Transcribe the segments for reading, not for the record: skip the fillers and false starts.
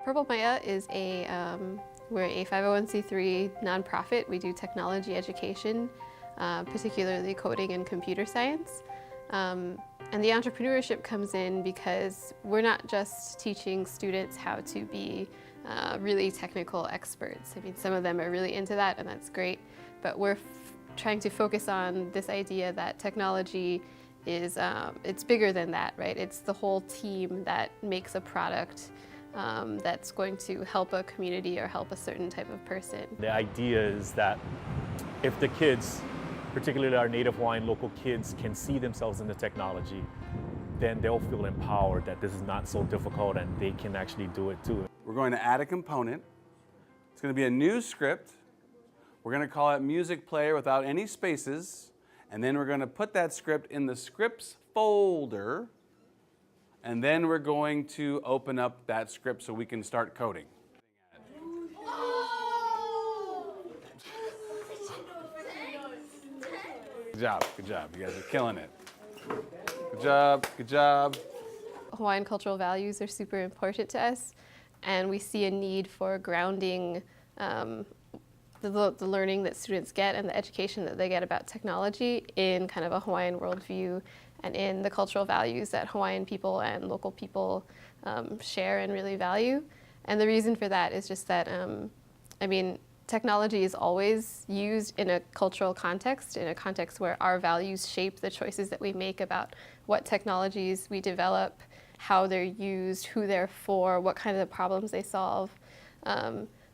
Purple Maya is we're a 501c3 nonprofit. We do technology education, particularly coding and computer science. And the entrepreneurship comes in because we're not just teaching students how to be really technical experts. I mean, some of them are really into that, and that's great, but we're trying to focus on this idea that technology is, it's bigger than that, right? It's the whole team that makes a product that's going to help a community or help a certain type of person. The idea is that if the kids, particularly our native Hawaiian local kids, can see themselves in the technology, then they'll feel empowered that this is not so difficult and they can actually do it too. We're going to add a component. It's going to be a new script. We're going to call it Music Player without any spaces. And then we're going to put that script in the scripts folder. And then we're going to open up that script so we can start coding. Good job, good job. You guys are killing it. Good job, good job. Hawaiian cultural values are super important to us, and we see a need for grounding the learning that students get and the education that they get about technology in kind of a Hawaiian worldview and in the cultural values that Hawaiian people and local people share and really value. And the reason for that is just that, I mean, technology is always used in a cultural context, in a context where our values shape the choices that we make about what technologies we develop, how they're used, who they're for, what kind of problems they solve.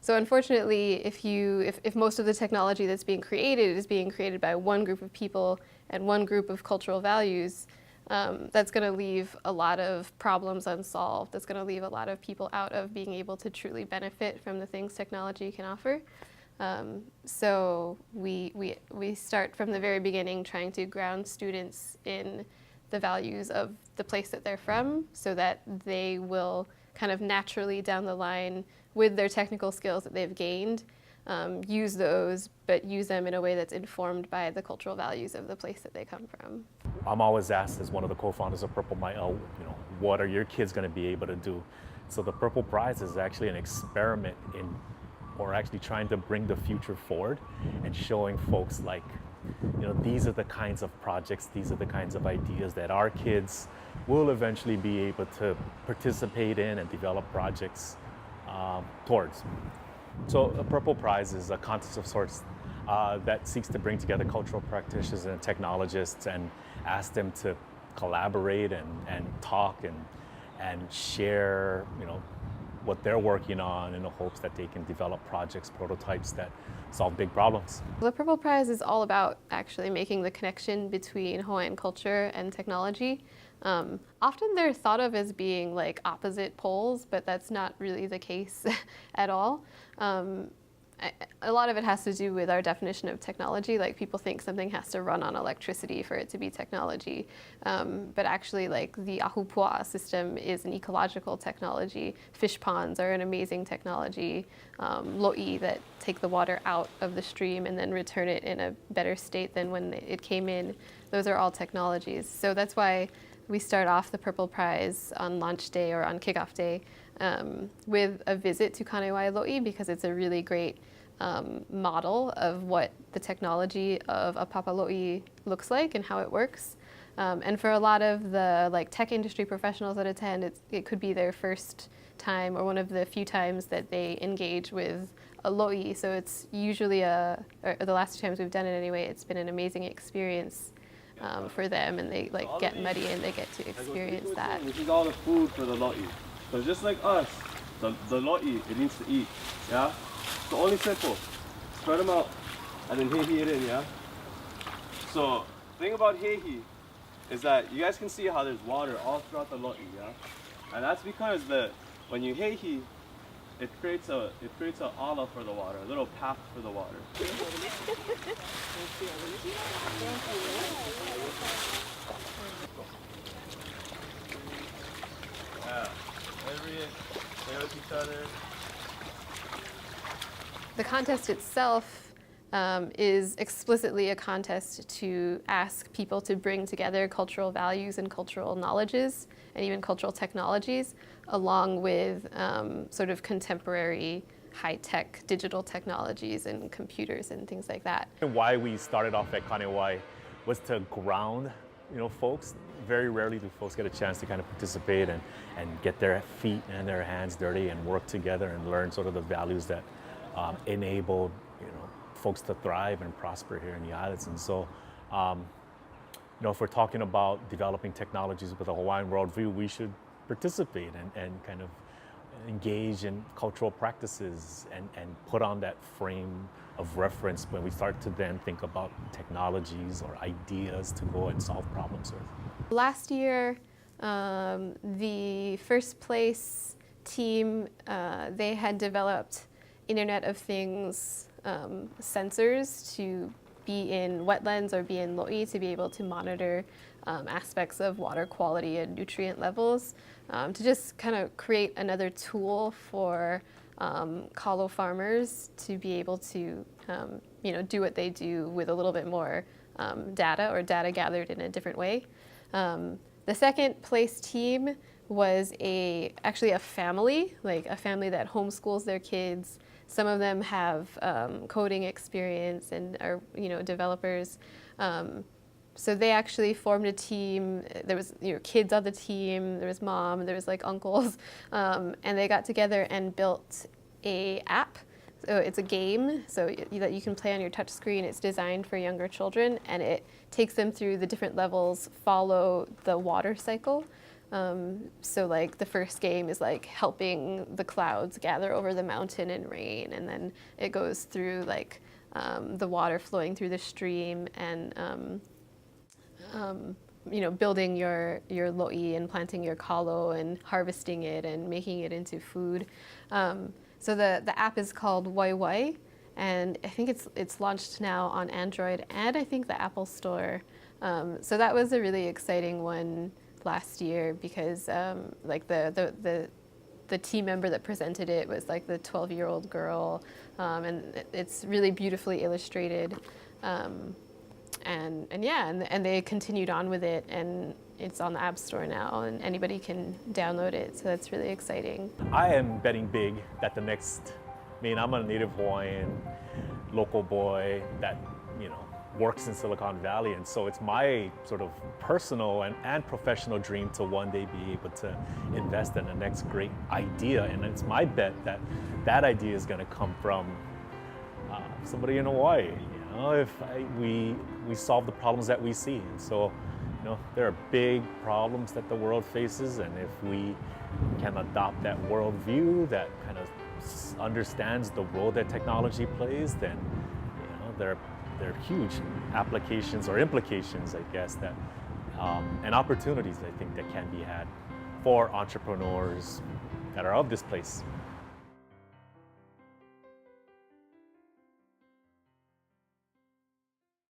So unfortunately, if most of the technology that's being created is being created by one group of people and one group of cultural values, that's going to leave a lot of problems unsolved. That's going to leave a lot of people out of being able to truly benefit from the things technology can offer. So we start from the very beginning trying to ground students in the values of the place that they're from so that they will kind of naturally down the line with their technical skills that they've gained, use those, but use them in a way that's informed by the cultural values of the place that they come from. I'm always asked as one of the co-founders of Purple Maya, what are your kids going to be able to do? So the Purple Prize is actually an experiment or actually trying to bring the future forward and showing folks like, these are the kinds of projects, these are the kinds of ideas that our kids will eventually be able to participate in and develop projects towards. So a Purple Prize is a contest of sorts that seeks to bring together cultural practitioners and technologists and ask them to collaborate and talk and share, what they're working on in the hopes that they can develop projects, prototypes that solve big problems. The Purple Prize is all about actually making the connection between Hawaiian culture and technology. Often they're thought of as being like opposite poles, but that's not really the case at all. A lot of it has to do with our definition of technology. Like, people think something has to run on electricity for it to be technology. But actually, like, the ahupua system is an ecological technology. Fish ponds are an amazing technology. Lo'i that take the water out of the stream and then return it in a better state than when it came in. Those are all technologies. So that's why we start off the Purple Prize on launch day or on kickoff day with a visit to Kanewai Lo'i, because it's a really great model of what the technology of a papa lo'i looks like and how it works. And for a lot of the tech industry professionals that attend, it could be their first time or one of the few times that they engage with a lo'i. So it's usually or the last 2 times we've done it anyway, it's been an amazing experience for them, and they get muddy and they get to experience that. This is all the food for the lo'i. So just like us, the lo'i, it needs to eat, yeah? So only simple, spread them out and then heihi it in, yeah? So the thing about heihi is that you guys can see how there's water all throughout the lo'i, yeah? And that's because when you heihi, it creates a ala for the water, a little path for the water. Yeah, play with each other. The contest itself is explicitly a contest to ask people to bring together cultural values and cultural knowledges and even cultural technologies along with sort of contemporary high-tech digital technologies and computers and things like that. And why we started off at Kanewai was to ground, folks. Very rarely do folks get a chance to kind of participate and get their feet and their hands dirty and work together and learn sort of the values that enable, folks to thrive and prosper here in the islands. And so, if we're talking about developing technologies with a Hawaiian worldview, we should participate and kind of engage in cultural practices and put on that frame of reference when we start to then think about technologies or ideas to go and solve problems with. Last year, the first place team, they had developed Internet of Things sensors to be in wetlands or be in lo'i to be able to monitor aspects of water quality and nutrient levels, to just kind of create another tool for kalo farmers to be able to do what they do with a little bit more data or data gathered in a different way. The second place team was actually a family, like a family that homeschools their kids. Some of them have coding experience and are developers. So they actually formed a team. There was kids on the team. There was mom. There was like uncles, and they got together and built a app. So it's a game that you can play on your touch screen. It's designed for younger children, and it takes them through the different levels, follow the water cycle. So like the first game is like helping the clouds gather over the mountain and rain, and then it goes through like the water flowing through the stream and building your lo'i and planting your kalo and harvesting it and making it into food. So the app is called Wai, and I think it's launched now on Android and I think the Apple Store. So that was a really exciting one last year because like the team member that presented it was like the 12-year-old girl, and it's really beautifully illustrated. And they continued on with it, and it's on the App Store now, and anybody can download it. So that's really exciting. I am betting big that I'm a native Hawaiian, local boy that, works in Silicon Valley. And so it's my sort of personal and professional dream to one day be able to invest in the next great idea. And it's my bet that idea is going to come from somebody in Hawaii. If we solve the problems that we see. And so, there are big problems that the world faces, and if we can adopt that worldview that kind of understands the role that technology plays, then there are huge applications or implications, I guess, that and opportunities I think that can be had for entrepreneurs that are of this place.